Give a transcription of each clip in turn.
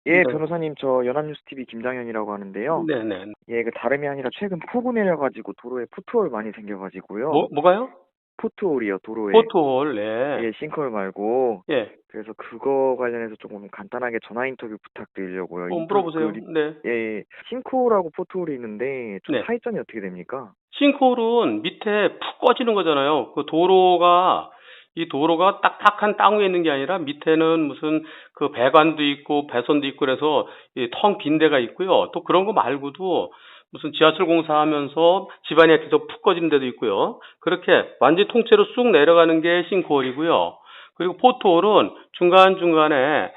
예, 네. 변호사님, 저 연합뉴스TV 김장현이라고 하는데요. 네네. 예, 그 다름이 아니라 최근 폭우 내려가지고 도로에 포트홀 많이 생겨가지고요. 뭐가요? 포트홀이요, 도로에. 포토홀, 네. 예, 싱크홀 말고. 예. 그래서 그거 관련해서 조금 간단하게 전화 인터뷰 부탁드리려고요. 물어보세요. 네. 예, 예. 싱크홀하고 포트홀이 있는데 좀 네. 차이점이 어떻게 됩니까? 싱크홀은 밑에 푹 꺼지는 거잖아요. 이 도로가 딱딱한 땅 위에 있는 게 아니라 밑에는 무슨 그 배관도 있고 배선도 있고 그래서 텅 빈 데가 있고요. 또 그런 거 말고도 무슨 지하철 공사하면서 집안이 계속 푹 꺼지는 데도 있고요. 그렇게 완전 통째로 쑥 내려가는 게 싱크홀이고요. 그리고 포트홀은 중간중간에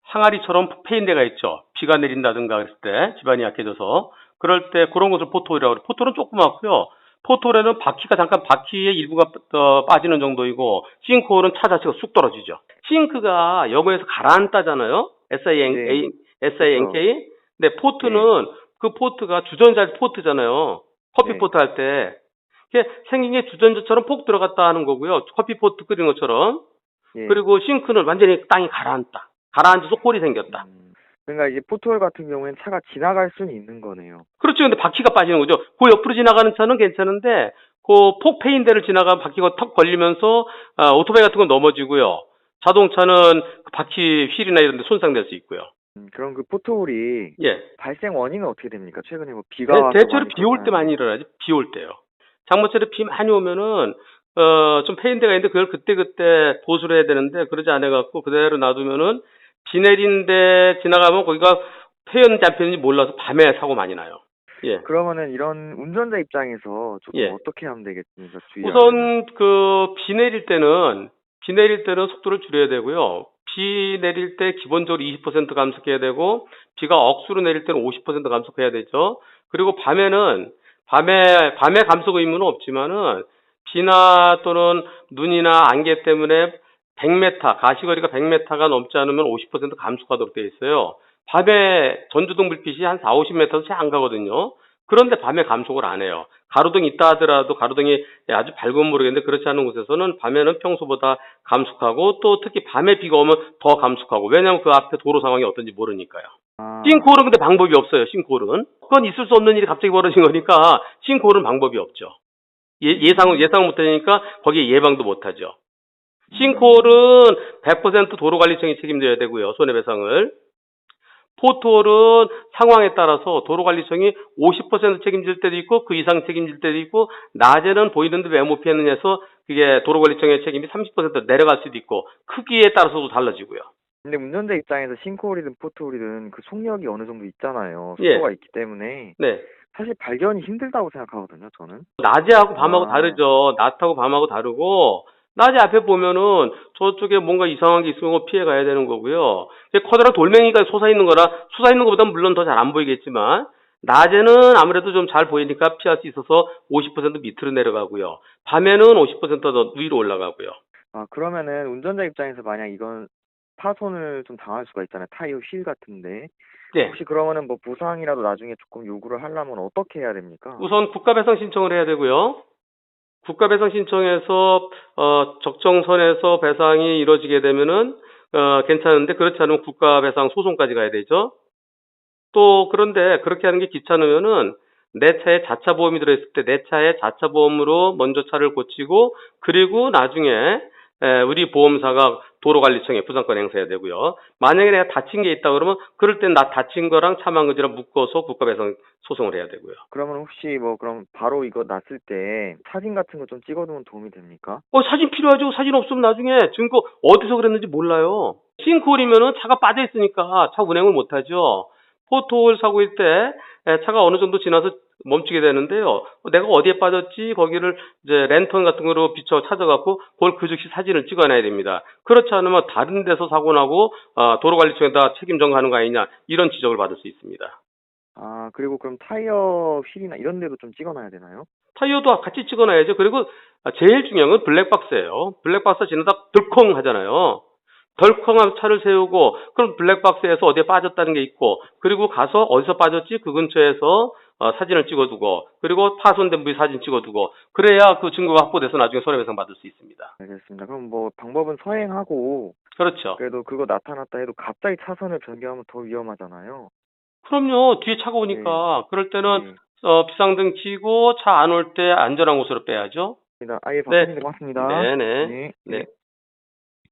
항아리처럼 패인 데가 있죠. 비가 내린다든가 그랬을 때 집안이 약해져서 그럴 때 그런 것을 포트홀이라고 그래요. 포트홀은 조그맣고요. 포트홀에는 바퀴의 일부가 빠지는 정도이고 싱크홀은 차 자체가 쑥 떨어지죠. 싱크가 영어에서 가라앉다잖아요. 네, 그쵸. SINK. 근데 예, 포트는 그 포트가 주전자 포트잖아요. 커피 네, 포트 할 때. 이게 생긴 게 주전자처럼 폭 들어갔다 하는 거고요. 커피 포트 끓이는 것처럼. 예. 그리고 싱크는 완전히 땅이 가라앉다. 가라앉아서 홀이 생겼다. 그러니까 이제 포트홀 같은 경우에는 차가 지나갈 수는 있는 거네요. 그렇죠. 근데 바퀴가 빠지는 거죠. 그 옆으로 지나가는 차는 괜찮은데 그 폭페인대를 지나가면 바퀴가 턱 걸리면서 오토바이 같은 건 넘어지고요. 자동차는 그 바퀴 휠이나 이런 데 손상될 수 있고요. 그럼 그 포트홀이 예. 발생 원인은 어떻게 됩니까? 최근에 뭐 비가 와서 대체로 많이 비 올 때 많이 떴다는데. 일어나죠. 비 올 때요. 장마철에 비 많이 오면은 좀 페인대가 있는데 그걸 그때그때 보수를 해야 되는데 그러지 않아 갖고 그대로 놔두면은 비 내린데 지나가면 거기가 패였는지 안 패였는지 몰라서 밤에 사고 많이 나요. 예. 그러면은 이런 운전자 입장에서 조금 예. 어떻게 하면 되겠습니까? 주의하려면. 우선 비 내릴 때는 속도를 줄여야 되고요. 비 내릴 때 기본적으로 20% 감속해야 되고 비가 억수로 내릴 때는 50% 감속해야 되죠. 그리고 밤에 감속 의무는 없지만은 비나 또는 눈이나 안개 때문에 100m 가시거리가 100m가 넘지 않으면 50% 감속하도록 되어 있어요. 밤에 전조등 불빛이 한 4, 50m도 채 안 가거든요. 그런데 밤에 감속을 안 해요. 가로등이 있다 하더라도 가로등이 아주 밝으면 모르겠는데 그렇지 않은 곳에서는 밤에는 평소보다 감속하고 또 특히 밤에 비가 오면 더 감속하고 왜냐하면 그 앞에 도로 상황이 어떤지 모르니까요. 아, 싱크홀은 근데 방법이 없어요. 싱크홀은. 그건 있을 수 없는 일이 갑자기 벌어진 거니까 싱크홀은 방법이 없죠. 예상 못하니까 거기에 예방도 못하죠. 음, 싱크홀은 100% 도로관리청이 책임져야 되고요. 손해배상을. 포트홀은 상황에 따라서 도로관리청이 50% 책임질 때도 있고 그 이상 책임질 때도 있고 낮에는 보이는데 왜 못 피했느냐 해서 그게 도로관리청의 책임이 30% 내려갈 수도 있고 크기에 따라서도 달라지고요. 근데 운전자 입장에서 싱크홀이든 포트홀이든 그 속력이 어느 정도 있잖아요. 예, 속도가 있기 때문에 네. 사실 발견이 힘들다고 생각하거든요, 저는. 낮에하고 밤하고 아, 다르죠. 낮하고 밤하고 다르고 낮에 앞에 보면은 저쪽에 뭔가 이상한 게 있으면 피해 가야 되는 거고요. 커다란 돌멩이가 솟아 있는 거라 솟아 있는 것보다 물론 더 잘 안 보이겠지만 낮에는 아무래도 좀 잘 보이니까 피할 수 있어서 50% 밑으로 내려가고요. 밤에는 50%더 위로 올라가고요. 그러면은 운전자 입장에서 만약 이건 파손을 좀 당할 수가 있잖아요. 타이어 휠 같은데. 네. 혹시 그러면은 뭐 보상이라도 나중에 조금 요구를 하려면 어떻게 해야 됩니까? 우선 국가배상 신청을 해야 되고요. 국가배상 신청해서 적정선에서 배상이 이루어지게 되면은 괜찮은데 그렇지 않으면 국가배상 소송까지 가야 되죠. 또 그런데 그렇게 하는 게 귀찮으면은 내 차에 자차 보험이 들어있을 때 내 차에 자차 보험으로 먼저 차를 고치고 그리고 나중에 우리 보험사가 도로관리청에 부상권 행사해야 되고요. 만약에 내가 다친 게 있다 그러면 그럴 땐 나 다친 거랑 차 망가지랑 묶어서 국가배상 소송을 해야 되고요. 그러면 혹시 뭐 그럼 바로 이거 났을 때 사진 같은 거 좀 찍어두면 도움이 됩니까? 사진 필요하죠. 사진 없으면 나중에 증거 어디서 그랬는지 몰라요. 싱크홀이면은 차가 빠져 있으니까 차 운행을 못 하죠. 포트홀 사고일 때 차가 어느 정도 지나서 멈추게 되는데요. 내가 어디에 빠졌지? 거기를 이제 랜턴 같은 거로 비춰 찾아갖고 그걸 그 즉시 사진을 찍어놔야 됩니다. 그렇지 않으면 다른 데서 사고 나고 도로관리청에다 책임 전가하는 거 아니냐 이런 지적을 받을 수 있습니다. 그리고 그럼 타이어 휠이나 이런 데도 좀 찍어놔야 되나요? 타이어도 같이 찍어놔야죠. 그리고 제일 중요한 건 블랙박스예요. 블랙박스 지나다 덜컹 하잖아요. 덜컹한 차를 세우고 그럼 블랙박스에서 어디에 빠졌다는 게 있고 그리고 가서 어디서 빠졌지 그 근처에서 사진을 찍어두고 그리고 파손된 부위 사진 찍어두고 그래야 그 증거가 확보돼서 나중에 손해배상 받을 수 있습니다. 알겠습니다. 그럼 뭐 방법은 서행하고 그렇죠. 그래도 그거 나타났다 해도 갑자기 차선을 변경하면 더 위험하잖아요. 그럼요. 뒤에 차가 오니까 그럴 때는 네. 비상등 켜고 차 안 올 때 안전한 곳으로 빼야죠. 예, 네. 박사님 고맙습니다. 네네. 네. 네.